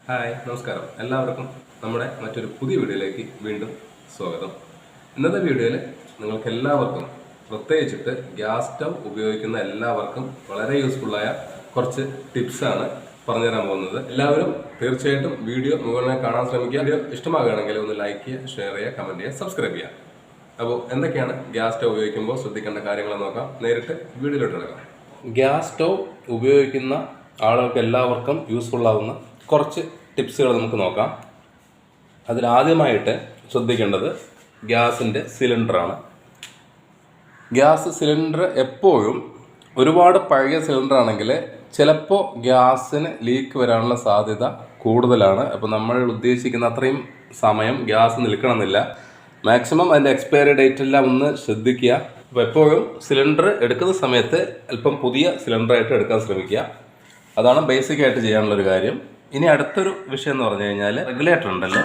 Hi നമസ്കാരം എല്ലാവർക്കും നമ്മുടെ മറ്റൊരു പുതിയ വീഡിയോയിലേക്ക് വീണ്ടും സ്വാഗതം. ഇന്നത്തെ വീഡിയോയിൽ നിങ്ങൾക്ക് എല്ലാവർക്കും പ്രത്യേകിച്ചിട്ട് ഗ്യാസ് സ്റ്റൗ ഉപയോഗിക്കുന്ന എല്ലാവർക്കും വളരെ യൂസ്ഫുള്ളായ കുറച്ച് ടിപ്സാണ് പറഞ്ഞുതരാൻ പോകുന്നത്. എല്ലാവരും തീർച്ചയായിട്ടും വീഡിയോ മുഴുവനായി കാണാൻ ശ്രമിക്കുക. വീഡിയോ ഇഷ്ടമാകുകയാണെങ്കിൽ ഒന്ന് ലൈക്ക് ചെയ്യുക, ഷെയർ ചെയ്യുക, കമൻറ്റ് ചെയ്യുക, സബ്സ്ക്രൈബ് ചെയ്യുക. അപ്പോൾ എന്തൊക്കെയാണ് ഗ്യാസ് സ്റ്റൗ ഉപയോഗിക്കുമ്പോൾ ശ്രദ്ധിക്കേണ്ട കാര്യങ്ങൾ നോക്കാം. നേരിട്ട് വീഡിയോയിലോട്ട് എടുക്കാം. ഗ്യാസ് സ്റ്റൗ ഉപയോഗിക്കുന്ന ആളുകൾക്ക് എല്ലാവർക്കും യൂസ്ഫുൾ ആവുന്ന കുറച്ച് ടിപ്സുകൾ നമുക്ക് നോക്കാം. അതിലാദ്യമായിട്ട് ശ്രദ്ധിക്കേണ്ടത് ഗ്യാസിൻ്റെ സിലിണ്ടറാണ്. ഗ്യാസ് സിലിണ്ടർ എപ്പോഴും ഒരുപാട് പഴയ സിലിണ്ടർ ആണെങ്കിൽ ചിലപ്പോൾ ഗ്യാസിന് ലീക്ക് വരാനുള്ള സാധ്യത കൂടുതലാണ്. അപ്പോൾ നമ്മൾ ഉദ്ദേശിക്കുന്ന അത്രയും സമയം ഗ്യാസ് നിൽക്കണമെന്നില്ല. മാക്സിമം അതിൻ്റെ എക്സ്പയറി ഡേറ്റ് എല്ലാം ഒന്ന് ശ്രദ്ധിക്കുക. അപ്പോൾ എപ്പോഴും സിലിണ്ടർ എടുക്കുന്ന സമയത്ത് അല്പം പുതിയ സിലിണ്ടറായിട്ട് എടുക്കാൻ ശ്രമിക്കുക. അതാണ് ബേസിക്കായിട്ട് ചെയ്യാനുള്ളൊരു കാര്യം. ഇനി അടുത്തൊരു വിഷയം എന്ന് പറഞ്ഞു കഴിഞ്ഞാൽ റെഗുലേറ്റർ ഉണ്ടല്ലോ,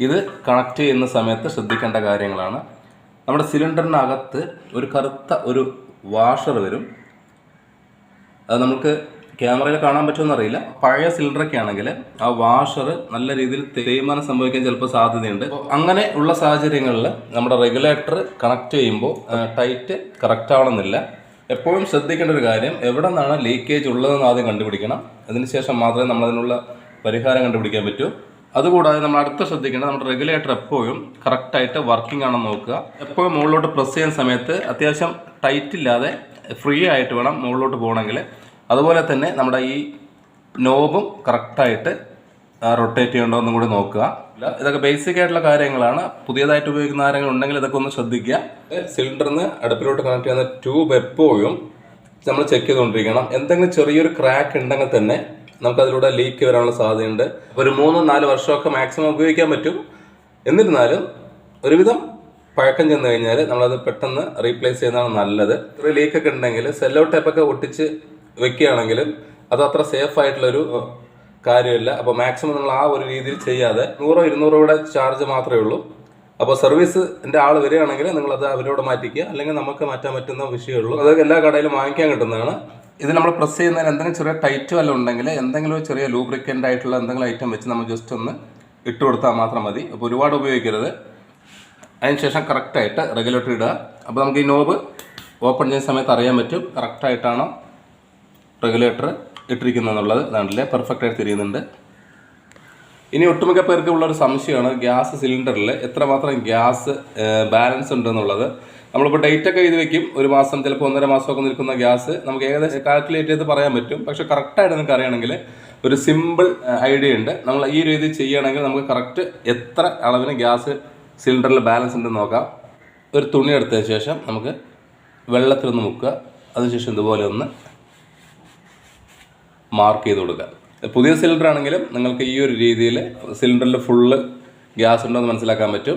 ഇത് കണക്ട് ചെയ്യുന്ന സമയത്ത് ശ്രദ്ധിക്കേണ്ട കാര്യങ്ങളാണ്. നമ്മുടെ സിലിണ്ടറിനകത്ത് ഒരു കറുത്ത ഒരു വാഷർ വരും. അത് നമുക്ക് ക്യാമറയിൽ കാണാൻ പറ്റുമെന്ന് അറിയില്ല. പഴയ സിലിണ്ടറൊക്കെ ആണെങ്കിൽ ആ വാഷർ നല്ല രീതിയിൽ തേയ്മാനം സംഭവിക്കാൻ ചിലപ്പോൾ സാധ്യതയുണ്ട്. അങ്ങനെ ഉള്ള സാഹചര്യങ്ങളിൽ നമ്മുടെ റെഗുലേറ്റർ കണക്ട് ചെയ്യുമ്പോൾ ടൈറ്റ് കറക്റ്റ് ആവണമെന്നില്ല. എപ്പോഴും ശ്രദ്ധിക്കേണ്ട ഒരു കാര്യം, എവിടെ നിന്നാണ് ലീക്കേജ് ഉള്ളതെന്ന് ആദ്യം കണ്ടുപിടിക്കണം. അതിനുശേഷം മാത്രമേ നമ്മളതിനുള്ള പരിഹാരം കണ്ടുപിടിക്കാൻ പറ്റൂ. അതുകൂടാതെ നമ്മൾ അടുത്ത് ശ്രദ്ധിക്കേണ്ടത് നമ്മുടെ റെഗുലേറ്റർ എപ്പോഴും കറക്റ്റായിട്ട് വർക്കിംഗ് ആണെന്ന് നോക്കുക. എപ്പോഴും മുകളിലോട്ട് പ്രസ് ചെയ്യുന്ന സമയത്ത് അത്യാവശ്യം ടൈറ്റ് ഇല്ലാതെ ഫ്രീ ആയിട്ട് വേണം മുകളിലോട്ട് പോകണമെങ്കിൽ. അതുപോലെ തന്നെ നമ്മുടെ ഈ നോബും കറക്റ്റായിട്ട് റൊട്ടേറ്റ് ചെയ്യണ്ടോ എന്നും കൂടി നോക്കുക. ഇതൊക്കെ ബേസിക് ആയിട്ടുള്ള കാര്യങ്ങളാണ്. പുതിയതായിട്ട് ഉപയോഗിക്കുന്ന ആരെങ്കിലും ഉണ്ടെങ്കിൽ ഇതൊക്കെ ഒന്ന് ശ്രദ്ധിക്കുക. സിലിണ്ടറിന് അടുപ്പിലോട്ട് കണക്ട് ചെയ്യുന്ന ട്യൂബ് എപ്പോഴും നമ്മൾ ചെക്ക് ചെയ്തുകൊണ്ടിരിക്കണം. എന്തെങ്കിലും ചെറിയൊരു ക്രാക്ക് ഉണ്ടെങ്കിൽ തന്നെ നമുക്കതിലൂടെ ലീക്ക് വരാനുള്ള സാധ്യതയുണ്ട്. ഒരു 3-4 വർഷമൊക്കെ മാക്സിമം ഉപയോഗിക്കാൻ പറ്റും. എന്നിരുന്നാലും ഒരുവിധം പഴക്കം ചെന്ന് കഴിഞ്ഞാൽ നമ്മളത് പെട്ടെന്ന് റീപ്ലേസ് ചെയ്യുന്നതാണ് നല്ലത്. ചെറിയ ലീക്കൊക്കെ ഉണ്ടെങ്കിൽ സെല്ലോ ടേപ്പൊക്കെ ഒട്ടിച്ച് വെക്കുകയാണെങ്കിലും അത് അത്ര സേഫ് ആയിട്ടുള്ളൊരു കാര്യമില്ല. അപ്പോൾ മാക്സിമം നമ്മൾ ആ ഒരു രീതിയിൽ ചെയ്യാതെ 100-200 കൂടെ ചാർജ് മാത്രമേ ഉള്ളൂ. അപ്പോൾ സർവീസിൻ്റെ ആൾ വരികയാണെങ്കിൽ നിങ്ങളത് അവരോട് മാറ്റിക്കുക, അല്ലെങ്കിൽ നമുക്ക് മാറ്റാൻ പറ്റുന്ന വിഷയമുള്ളൂ. അത് എല്ലാ കടയിലും വാങ്ങിക്കാൻ കിട്ടുന്നതാണ്. ഇത് നമ്മൾ പ്രസ് ചെയ്യുന്നതിന് എന്തെങ്കിലും ചെറിയ ടൈറ്റ് വല്ലതും ഉണ്ടെങ്കിൽ എന്തെങ്കിലും ചെറിയ ലൂബ്രിക്കൻ്റ് ആയിട്ടുള്ള എന്തെങ്കിലും ഐറ്റം വെച്ച് നമ്മൾ ജസ്റ്റ് ഒന്ന് ഇട്ട് കൊടുത്താൽ മാത്രം മതി. അപ്പോൾ ഒരുപാട് ഉപയോഗിക്കരുത്. അതിനുശേഷം കറക്റ്റായിട്ട് റെഗുലേറ്റർ ഇടുക. അപ്പോൾ നമുക്ക് ഈ നോബ് ഓപ്പൺ ചെയ്യുന്ന സമയത്ത് അറിയാൻ പറ്റും കറക്റ്റായിട്ടാണോ റെഗുലേറ്റർ ഇട്ടിരിക്കുന്നതെന്നുള്ളത്. അതാണല്ലേ പെർഫെക്റ്റ് ആയിട്ട് തിരിയുന്നുണ്ട്. ഇനി ഒട്ടുമിക്ക പേർക്ക് ഉള്ളൊരു സംശയമാണ് ഗ്യാസ് സിലിണ്ടറിൽ എത്രമാത്രം ഗ്യാസ് ബാലൻസ് ഉണ്ടെന്നുള്ളത്. നമ്മളിപ്പോൾ ഡേറ്റ് ഒക്കെ എഴുതി വെക്കും, ഒരു മാസം ചിലപ്പോൾ 1.5 മാസമൊക്കെ നിൽക്കുന്ന ഗ്യാസ് നമുക്ക് ഏകദേശം കാൽക്കുലേറ്റ് ചെയ്ത് പറയാൻ പറ്റും. പക്ഷെ കറക്റ്റായിട്ട് നിങ്ങൾക്ക് അറിയണമെങ്കിൽ ഒരു സിമ്പിൾ ഐഡിയ ഉണ്ട്. നമ്മൾ ഈ രീതി ചെയ്യുകയാണെങ്കിൽ നമുക്ക് കറക്റ്റ് എത്ര അളവിന് ഗ്യാസ് സിലിണ്ടറിൽ ബാലൻസ് ഉണ്ടെന്ന് നോക്കാം. ഒരു തുണി എടുത്തതിന് ശേഷം നമുക്ക് വെള്ളത്തിലൊന്ന് മുക്കുക. അതിനുശേഷം ഇതുപോലെ ഒന്ന് മാർക്ക് ചെയ്ത് കൊടുക്കുക. പുതിയ സിലിണ്ടർ ആണെങ്കിലും നിങ്ങൾക്ക് ഈ ഒരു രീതിയിൽ സിലിണ്ടറിൽ ഫുള്ള് ഗ്യാസ് ഉണ്ടോ എന്ന് മനസ്സിലാക്കാൻ പറ്റും.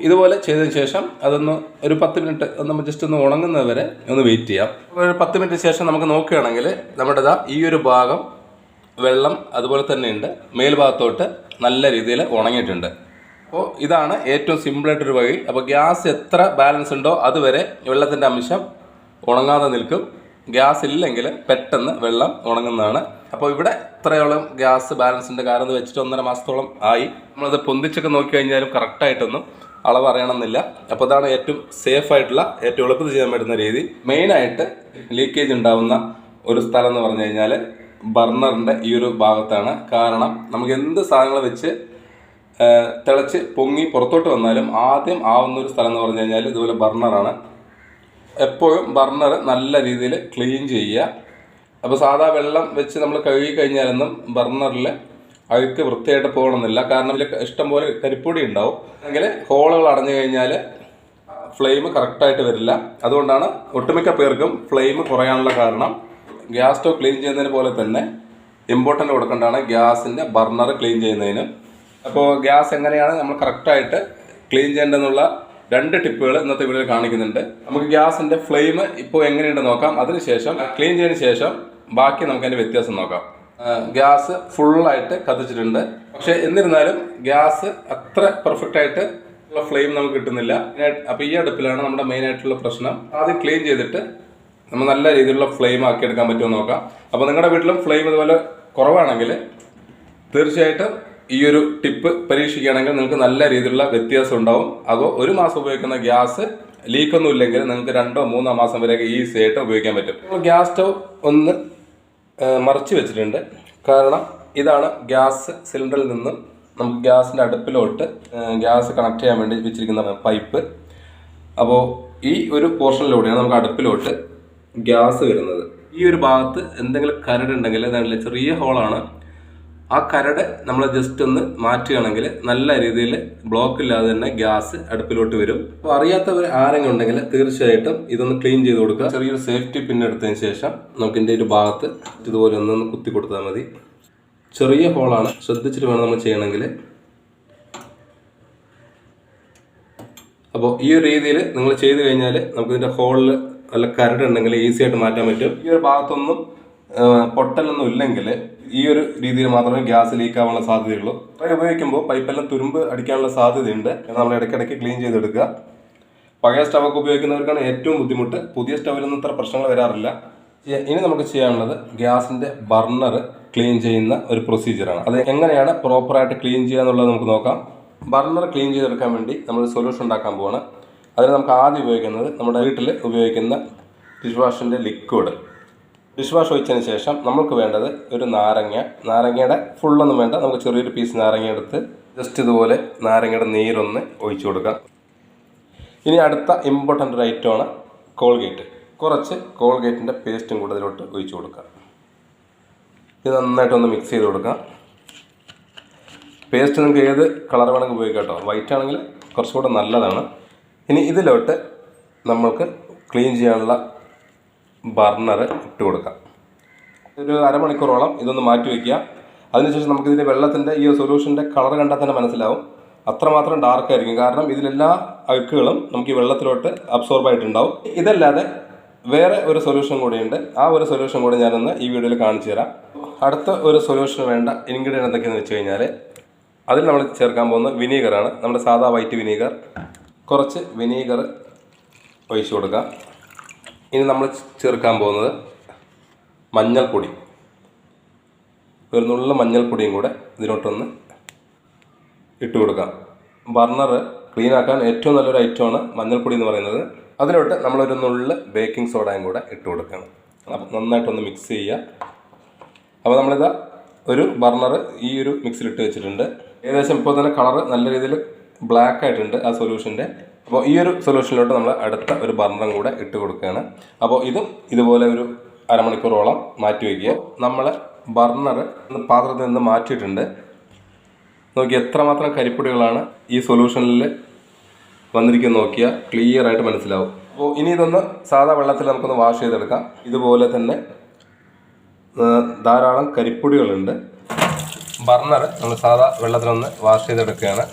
ഇതുപോലെ ചെയ്തതിന് ശേഷം അതൊന്ന് ഒരു 10 മിനിറ്റ് ഒന്ന് ജസ്റ്റ് ഒന്ന് ഉണങ്ങുന്നത് വരെ ഒന്ന് വെയിറ്റ് ചെയ്യാം. ഒരു 10 മിനിറ്റ് ശേഷം നമുക്ക് നോക്കുകയാണെങ്കിൽ നമ്മുടെ ഈ ഒരു ഭാഗം വെള്ളം അതുപോലെ തന്നെ ഉണ്ട്, മേൽഭാഗത്തോട്ട് നല്ല രീതിയിൽ ഉണങ്ങിയിട്ടുണ്ട്. അപ്പോൾ ഇതാണ് ഏറ്റവും സിമ്പിളായിട്ടൊരു വഴി. അപ്പോൾ ഗ്യാസ് എത്ര ബാലൻസ് ഉണ്ടോ അതുവരെ വെള്ളത്തിൻ്റെ അംശം ഉണങ്ങാതെ നിൽക്കും. ഗ്യാസ് ഇല്ലെങ്കിൽ പെട്ടെന്ന് വെള്ളം ഉണങ്ങുന്നതാണ്. അപ്പോൾ ഇവിടെ ഇത്രയോളം ഗ്യാസ് ബാലൻസിൻ്റെ കാരണം എന്ന് വെച്ചിട്ട് 1.5 മാസത്തോളം ആയി. നമ്മളത് പൊന്തിച്ചൊക്കെ നോക്കി കഴിഞ്ഞാലും കറക്റ്റായിട്ടൊന്നും അളവ് അറിയണമെന്നില്ല. അപ്പോൾ അതാണ് ഏറ്റവും സേഫ് ആയിട്ടുള്ള ഏറ്റവും എളുപ്പത്തിൽ ചെയ്യാൻ പറ്റുന്ന രീതി. മെയിനായിട്ട് ലീക്കേജ് ഉണ്ടാവുന്ന ഒരു സ്ഥലം എന്ന് പറഞ്ഞു കഴിഞ്ഞാൽ ബർണറിൻ്റെ ഈ ഒരു ഭാഗത്താണ്. കാരണം നമുക്ക് എന്ത് സാധനങ്ങൾ വെച്ച് തിളച്ച് പൊങ്ങി പുറത്തോട്ട് വന്നാലും ആദ്യം ആവുന്ന ഒരു സ്ഥലം എന്ന് പറഞ്ഞു കഴിഞ്ഞാൽ ഇതുപോലെ ബർണറാണ്. എപ്പോഴും ബർണർ നല്ല രീതിയിൽ ക്ലീൻ ചെയ്യുക. അപ്പോൾ സാധാ വെള്ളം വെച്ച് നമ്മൾ കഴുകി കഴിഞ്ഞാലൊന്നും ബർണറിൽ അഴുക്ക് വൃത്തിയായിട്ട് പോകണമെന്നില്ല. കാരണം ഇതിൽ ഇഷ്ടംപോലെ കരിപ്പൊടി ഉണ്ടാവും. അല്ലെങ്കിൽ ഹോളുകൾ അടഞ്ഞു കഴിഞ്ഞാൽ ഫ്ലെയിം കറക്റ്റായിട്ട് വരില്ല. അതുകൊണ്ടാണ് ഒട്ടുമിക്ക പേർക്കും ഫ്ലെയിം കുറയാനുള്ള കാരണം. ഗ്യാസ് സ്റ്റവ് ക്ലീൻ ചെയ്യുന്നതിന് പോലെ തന്നെ ഇമ്പോർട്ടൻ്റ് കൊടുക്കേണ്ടതാണ് ഗ്യാസിൻ്റെ ബർണർ ക്ലീൻ ചെയ്യുന്നതിന്. അപ്പോൾ ഗ്യാസ് എങ്ങനെയാണ് നമ്മൾ കറക്റ്റായിട്ട് ക്ലീൻ ചെയ്യേണ്ടതെന്നുള്ള 2 ടിപ്പുകൾ ഇന്നത്തെ വീഡിയോയിൽ കാണിക്കുന്നുണ്ട്. നമുക്ക് ഗ്യാസിൻ്റെ ഫ്ലെയിം ഇപ്പോൾ എങ്ങനെയുണ്ടെന്ന് നോക്കാം. അതിനുശേഷം ക്ലീൻ ചെയ്തതിന് ശേഷം ബാക്കി നമുക്ക് അതിൻ്റെ വ്യത്യാസം നോക്കാം. ഗ്യാസ് ഫുള്ളായിട്ട് കത്തിച്ചിട്ടുണ്ട്. പക്ഷേ എന്നിരുന്നാലും ഗ്യാസ് അത്ര പെർഫെക്റ്റ് ആയിട്ട് ഉള്ള ഫ്ലെയിം നമുക്ക് കിട്ടുന്നില്ല. അപ്പോൾ ഈ അടുപ്പിലാണ് നമ്മുടെ മെയിൻ ആയിട്ടുള്ള പ്രശ്നം. ആദ്യം ക്ലീൻ ചെയ്തിട്ട് നമ്മൾ നല്ല രീതിയിലുള്ള ഫ്ലെയിം ആക്കി എടുക്കാൻ പറ്റുമോ നോക്കാം. അപ്പോൾ നിങ്ങളുടെ വീട്ടിലും ഫ്ലെയിം ഇതുപോലെ കുറവാണെങ്കിൽ തീർച്ചയായിട്ടും ഈ ഒരു ടിപ്പ് പരീക്ഷിക്കുകയാണെങ്കിൽ നിങ്ങൾക്ക് നല്ല രീതിയിലുള്ള വ്യത്യാസം ഉണ്ടാവും. അതോ ഒരു മാസം ഉപയോഗിക്കുന്ന ഗ്യാസ് ലീക്കൊന്നും ഇല്ലെങ്കിൽ നിങ്ങൾക്ക് 2-3 മാസം വരെയൊക്കെ ഈസി ആയിട്ട് ഉപയോഗിക്കാൻ പറ്റും. നമ്മൾ ഗ്യാസ് സ്റ്റൗ ഒന്ന് മറച്ച് വെച്ചിട്ടുണ്ട്. കാരണം ഇതാണ് ഗ്യാസ് സിലിണ്ടറിൽ നിന്നും നമുക്ക് ഗ്യാസിൻ്റെ അടുപ്പിലോട്ട് ഗ്യാസ് കണക്ട് ചെയ്യാൻ വേണ്ടി വെച്ചിരിക്കുന്ന പൈപ്പ്. അപ്പോൾ ഈ ഒരു പോർഷനിലൂടെയാണ് നമുക്ക് അടുപ്പിലോട്ട് ഗ്യാസ് വരുന്നത്. ഈ ഒരു ഭാഗത്ത് എന്തെങ്കിലും കരടുണ്ടെങ്കിൽ നല്ല ചെറിയ ഹോളാണ്. ആ കരട് നമ്മൾ ജസ്റ്റ് ഒന്ന് മാറ്റുകയാണെങ്കിൽ നല്ല രീതിയിൽ ബ്ലോക്ക് ഇല്ലാതെ തന്നെ ഗ്യാസ് അടുപ്പിലോട്ട് വരും. അപ്പോൾ അറിയാത്തവർ ആരെങ്കിലും ഉണ്ടെങ്കിൽ തീർച്ചയായിട്ടും ഇതൊന്ന് ക്ലീൻ ചെയ്ത് കൊടുക്കുക. ചെറിയൊരു സേഫ്റ്റി പിൻ എടുത്തതിന് ശേഷം നമുക്ക് ഇതിൻ്റെ ഒരു ഭാഗത്ത് ഇതുപോലെ ഒന്ന് കുത്തി കൊടുത്താൽ മതി. ചെറിയ ഹോളാണ്, ശ്രദ്ധിച്ചിട്ട് വേണം നമ്മൾ ചെയ്യണമെങ്കിൽ. അപ്പോൾ ഈ ഒരു രീതിയിൽ നിങ്ങൾ ചെയ്ത് കഴിഞ്ഞാൽ നമുക്ക് ഇതിൻ്റെ ഹോളിൽ നല്ല കരടുണ്ടെങ്കിൽ ഈസി ആയിട്ട് മാറ്റാൻ പറ്റും. ഈ ഒരു ഭാഗത്തൊന്നും പൊട്ടലൊന്നും ഇല്ലെങ്കിൽ ഈ ഒരു രീതിയിൽ മാത്രമേ ഗ്യാസ് ലീക്ക് ആവാനുള്ള സാധ്യതയുള്ളൂ. അത് ഉപയോഗിക്കുമ്പോൾ പൈപ്പെല്ലാം തുരുമ്പ് അടിക്കാനുള്ള സാധ്യതയുണ്ട്. നമ്മൾ ഇടയ്ക്കിടയ്ക്ക് ക്ലീൻ ചെയ്തെടുക്കുക. പഴയ സ്റ്റവൊക്കെ ഉപയോഗിക്കുന്നവർക്കാണ് ഏറ്റവും ബുദ്ധിമുട്ട്. പുതിയ സ്റ്റവിലൊന്നും ഇത്ര പ്രശ്നങ്ങൾ വരാറില്ല. ഇനി നമുക്ക് ചെയ്യാനുള്ളത് ഗ്യാസിൻ്റെ ബർണർ ക്ലീൻ ചെയ്യുന്ന ഒരു പ്രൊസീജിയറാണ്. അത് എങ്ങനെയാണ് പ്രോപ്പറായിട്ട് ക്ലീൻ ചെയ്യുക എന്നുള്ളത് നമുക്ക് നോക്കാം. ബർണർ ക്ലീൻ ചെയ്തെടുക്കാൻ വേണ്ടി നമ്മൾ സൊല്യൂഷൻ ഉണ്ടാക്കാൻ പോവാണ്. അതിന് നമുക്ക് ആദ്യം ഉപയോഗിക്കുന്നത് നമ്മുടെ വീട്ടിൽ ഉപയോഗിക്കുന്ന ഡിഷ് വാഷിൻ്റെ ലിക്വിഡ്. ഡിഷ് വാഷ് ഒഴിച്ചതിന് ശേഷം നമുക്ക് വേണ്ടത് ഒരു നാരങ്ങയുടെ ഫുള്ളൊന്നും വേണ്ട, നമുക്ക് ചെറിയൊരു പീസ് നാരങ്ങ എടുത്ത് ജസ്റ്റ് ഇതുപോലെ നാരങ്ങയുടെ നീരൊന്ന് ഒഴിച്ചു കൊടുക്കാം. ഇനി അടുത്ത ഇമ്പോർട്ടൻ്റ് ഒരു ഐറ്റമാണ് കോൾഗേറ്റ്. കുറച്ച് കോൾഗേറ്റിൻ്റെ പേസ്റ്റും കൂടെ ഇതിലോട്ട് ഒഴിച്ചു കൊടുക്കാം. ഇത് നന്നായിട്ടൊന്ന് മിക്സ് ചെയ്ത് കൊടുക്കാം. പേസ്റ്റ് നിങ്ങൾക്ക് ഏത് കളർ വേണമെങ്കിൽ ഉപയോഗിക്കാം കേട്ടോ. വൈറ്റ് ആണെങ്കിൽ കുറച്ചുകൂടെ നല്ലതാണ്. ഇനി ഇതിലോട്ട് നമ്മൾക്ക് ക്ലീൻ ചെയ്യാനുള്ള ബർണർ ഇട്ട് കൊടുക്കാം. ഒരു അരമണിക്കൂറോളം ഇതൊന്ന് മാറ്റി വയ്ക്കുക. അതിനുശേഷം നമുക്കിതിൻ്റെ വെള്ളത്തിൻ്റെ ഈ സൊല്യൂഷൻ്റെ കളർ കണ്ടാൽ തന്നെ മനസ്സിലാവും, അത്രമാത്രം ഡാർക്കായിരിക്കും. കാരണം ഇതിലെല്ലാ അഴുക്കുകളും നമുക്ക് ഈ വെള്ളത്തിലോട്ട് അബ്സോർബ് ആയിട്ടുണ്ടാവും. ഇതല്ലാതെ വേറെ ഒരു സൊല്യൂഷൻ കൂടിയുണ്ട്. ആ ഒരു സൊല്യൂഷൻ കൂടി ഞാനൊന്ന് ഈ വീഡിയോയിൽ കാണിച്ചു തരാം. അടുത്ത ഒരു സൊല്യൂഷന് വേണ്ട ഇൻഗ്രീഡിയൻ്റ് എന്തൊക്കെയാണെന്ന് വെച്ച് കഴിഞ്ഞാൽ അതിൽ നമ്മൾ ചേർക്കാൻ പോകുന്ന വിനീഗറാണ്. നമ്മുടെ സാധാ വൈറ്റ് വിനീഗർ. കുറച്ച് വിനീഗർ ഒഴിച്ചു കൊടുക്കാം. ഇനി നമ്മൾ ചേർക്കാൻ പോകുന്നത് മഞ്ഞൾപ്പൊടി. ഒരു നുള്ള മഞ്ഞൾപ്പൊടിയും കൂടെ ഇതിലോട്ടൊന്ന് ഇട്ട് കൊടുക്കാം. ബർണർ ക്ലീൻ ആക്കാൻ ഏറ്റവും നല്ലൊരു ഐറ്റമാണ് മഞ്ഞൾപ്പൊടി എന്ന് പറയുന്നത്. അതിലോട്ട് നമ്മളൊരു നുള്ള് ബേക്കിംഗ് സോഡയും കൂടെ ഇട്ട് കൊടുക്കണം. അപ്പം നന്നായിട്ടൊന്ന് മിക്സ് ചെയ്യുക. അപ്പോൾ നമ്മളിതാ ഒരു ബർണർ ഈ ഒരു മിക്സിലിട്ട് വെച്ചിട്ടുണ്ട്. ഏകദേശം ഇപ്പോൾ തന്നെ കളറ് നല്ല രീതിയിൽ ബ്ലാക്ക് ആയിട്ടുണ്ട് ആ സൊല്യൂഷൻ്റെ. അപ്പോൾ ഈ ഒരു സൊല്യൂഷനിലോട്ട് നമ്മൾ അടുത്ത ഒരു ബർണറും കൂടെ ഇട്ട് കൊടുക്കുകയാണ്. അപ്പോൾ ഇതും ഇതുപോലെ ഒരു അരമണിക്കൂറോളം മാറ്റി വയ്ക്കുക. നമ്മൾ ബർണർ പാത്രത്തിൽ നിന്ന് മാറ്റിയിട്ടുണ്ട്. നോക്കി എത്രമാത്രം കരിപ്പൊടികളാണ് ഈ സൊല്യൂഷനിൽ വന്നിരിക്കുന്നത് നോക്കിയാൽ ക്ലിയർ ആയിട്ട് മനസ്സിലാവും. അപ്പോൾ ഇനി ഇതൊന്ന് സാധാ വെള്ളത്തിൽ നമുക്കൊന്ന് വാഷ് ചെയ്തെടുക്കാം. ഇതുപോലെ തന്നെ ധാരാളം കരിപ്പൊടികളുണ്ട്. ബർണർ നമ്മൾ സാധാ വെള്ളത്തിലൊന്ന് വാഷ് ചെയ്തെടുക്കുകയാണ്.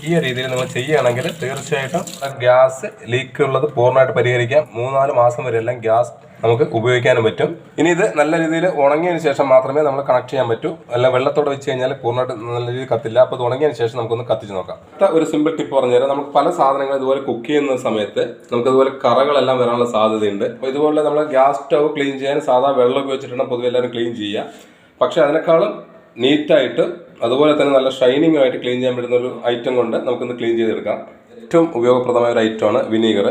ഈ രീതിയിൽ നിങ്ങൾ ചെയ്യുകയാണെങ്കിൽ തീർച്ചയായിട്ടും ഗ്യാസ് ലീക്ക് ഉള്ളത് പൂർണ്ണമായിട്ട് പരിഹരിക്കാം. 3-4 മാസം വരെയെല്ലാം ഗ്യാസ് നമുക്ക് ഉപയോഗിക്കാനും പറ്റും. ഇനി ഇത് നല്ല രീതിയിൽ ഉണങ്ങിയതിന് ശേഷം മാത്രമേ നമ്മൾ കണക്ട് ചെയ്യാൻ പറ്റൂ. അല്ല വെള്ളത്തോടെ വെച്ച് കഴിഞ്ഞാൽ പൂർണ്ണമായിട്ട് നല്ല രീതിയിൽ കത്തില്ല. അപ്പോൾ ഇത് ഉണങ്ങിയതിന് ശേഷം നമുക്കൊന്ന് കത്തിച്ച് നോക്കാം. ഒരു സിമ്പിൾ ടിപ്പ് പറഞ്ഞുതരാം. നമുക്ക് പല സാധനങ്ങൾ ഇതുപോലെ കുക്ക് ചെയ്യുന്ന സമയത്ത് നമുക്കതുപോലെ കറകളെല്ലാം വരാനുള്ള സാധ്യതയുണ്ട്. അപ്പോൾ ഇതുപോലെ നമ്മൾ ഗ്യാസ് സ്റ്റവ് ക്ലീൻ ചെയ്യാൻ സാധാ വെള്ളം ഉപയോഗിച്ചിട്ടാണ് പൊതുവെ എല്ലാവരും ക്ലീൻ ചെയ്യുക. പക്ഷേ അതിനേക്കാളും നീറ്റായിട്ട് അതുപോലെ തന്നെ നല്ല ഷൈനിങ് ആയിട്ട് ക്ലീൻ ചെയ്യാൻ പറ്റുന്ന ഒരു ഐറ്റം കൊണ്ട് നമുക്കൊന്ന് ക്ലീൻ ചെയ്തെടുക്കാം. ഏറ്റവും ഉപയോഗപ്രദമായ ഒരു ഐറ്റമാണ് വിനീഗർ.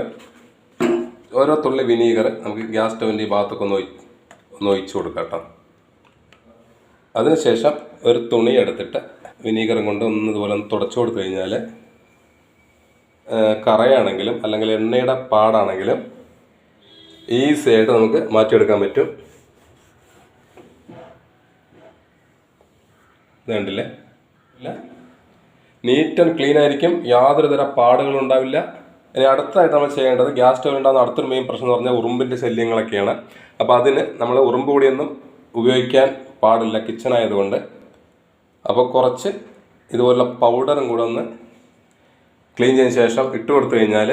ഓരോ തുള്ളി വിനീഗർ നമുക്ക് ഗ്യാസ് സ്റ്റവിൻ്റെ ഈ ഭാഗത്തൊക്കെ ഒന്ന് ഒഴിച്ചു കൊടുക്കാം കേട്ടോ. അതിനുശേഷം ഒരു തുണി എടുത്തിട്ട് വിനീഗറും കൊണ്ട് ഇതുപോലെ ഒന്ന് തുടച്ചു കൊടുത്തു കഴിഞ്ഞാൽ കറയാണെങ്കിലും അല്ലെങ്കിൽ എണ്ണയുടെ പാടാണെങ്കിലും ഈസി ആയിട്ട് നമുക്ക് മാറ്റിയെടുക്കാൻ പറ്റും. ഇതുണ്ടല്ലേ, ഇല്ല, നീറ്റ് ആൻഡ് ക്ലീൻ ആയിരിക്കും. യാതൊരു തര പാടുകളും ഉണ്ടാവില്ല. ഇനി അടുത്തതായിട്ട് നമ്മൾ ചെയ്യേണ്ടത് ഗ്യാസ് സ്റ്റോവിൽ ഉണ്ടാകുന്ന അടുത്തൊരു മെയിൻ പ്രശ്നം എന്ന് പറഞ്ഞാൽ ഉറുമ്പിൻ്റെ ശല്യങ്ങളൊക്കെയാണ്. അപ്പോൾ അതിന് നമ്മൾ ഉറുമ്പ് പൊടിയൊന്നും ഉപയോഗിക്കാൻ പാടില്ല കിച്ചൺ ആയതുകൊണ്ട്. അപ്പോൾ കുറച്ച് ഇതുപോലുള്ള പൗഡറും കൂടെ ഒന്ന് ക്ലീൻ ചെയ്തതിന് ശേഷം ഇട്ട് കൊടുത്തു കഴിഞ്ഞാൽ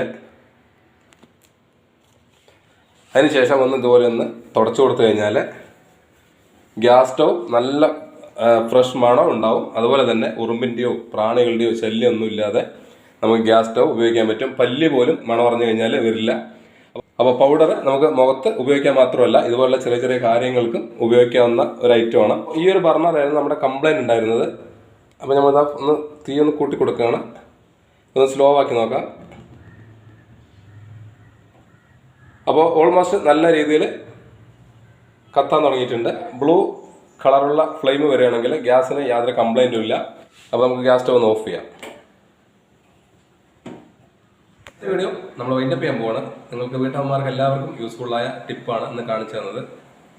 അതിന് ശേഷം ഒന്ന് ഇതുപോലെ ഒന്ന് തുടച്ചു കൊടുത്തു കഴിഞ്ഞാൽ ഗ്യാസ് സ്റ്റവ് നല്ല ഫ്രഷ് മണം ഉണ്ടാവും. അതുപോലെ തന്നെ ഉറുമ്പിൻ്റെയോ പ്രാണികളുടെയോ ശല്യമൊന്നും ഇല്ലാതെ നമുക്ക് ഗ്യാസ് സ്റ്റവ് ഉപയോഗിക്കാൻ പറ്റും. പല്ല് പോലും മണം പറഞ്ഞു കഴിഞ്ഞാൽ വരില്ല. അപ്പോൾ പൗഡർ നമുക്ക് മുഖത്ത് ഉപയോഗിക്കാൻ മാത്രമല്ല ഇതുപോലുള്ള ചെറിയ ചെറിയ കാര്യങ്ങൾക്കും ഉപയോഗിക്കാവുന്ന ഒരു ഐറ്റമാണ്. ഈ ഒരു ബർണറായിരുന്നു നമ്മുടെ കംപ്ലൈൻറ്റ് ഉണ്ടായിരുന്നത്. അപ്പോൾ നമ്മളിതാ ഒന്ന് തീ ഒന്ന് കൂട്ടി കൊടുക്കുകയാണ്. ഒന്ന് സ്ലോ ആക്കി നോക്കാം. അപ്പോൾ ഓൾമോസ്റ്റ് നല്ല രീതിയിൽ കത്താൻ തുടങ്ങിയിട്ടുണ്ട്. ബ്ലൂ കളറുള്ള ഫ്ലെയിം വരികയാണെങ്കിൽ ഗ്യാസിന് യാതൊരു കംപ്ലൈൻറ്റും ഇല്ല. അപ്പോൾ നമുക്ക് ഗ്യാസ് സ്റ്റവ് ഒന്ന് ഓഫ് ചെയ്യാം. ഈ വീഡിയോ നമ്മൾ വൈൻഡപ്പ് ചെയ്യാൻ പോവാണ്. നിങ്ങൾക്ക് വീട്ടമ്മമാർക്ക് എല്ലാവർക്കും യൂസ്ഫുള്ളായ ടിപ്പാണ് ഇന്ന് കാണിച്ചു തന്നത്.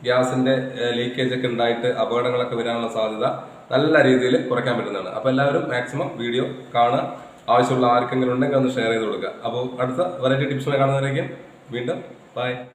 ഗ്യാസിൻ്റെ ലീക്കേജ് ഒക്കെ ഉണ്ടായിട്ട് അപകടങ്ങളൊക്കെ വരാനുള്ള സാധ്യത നല്ല രീതിയിൽ കുറയ്ക്കാൻ പറ്റുന്നതാണ്. അപ്പോൾ എല്ലാവരും മാക്സിമം വീഡിയോ കാണുക. ആവശ്യമുള്ള ആർക്കെങ്കിലും ഉണ്ടെങ്കിൽ ഒന്ന് ഷെയർ ചെയ്ത് കൊടുക്കുക. അപ്പോൾ അടുത്ത വെറൈറ്റി ടിപ്സുമായി കാണുന്നവരേക്കും വീണ്ടും ബൈ.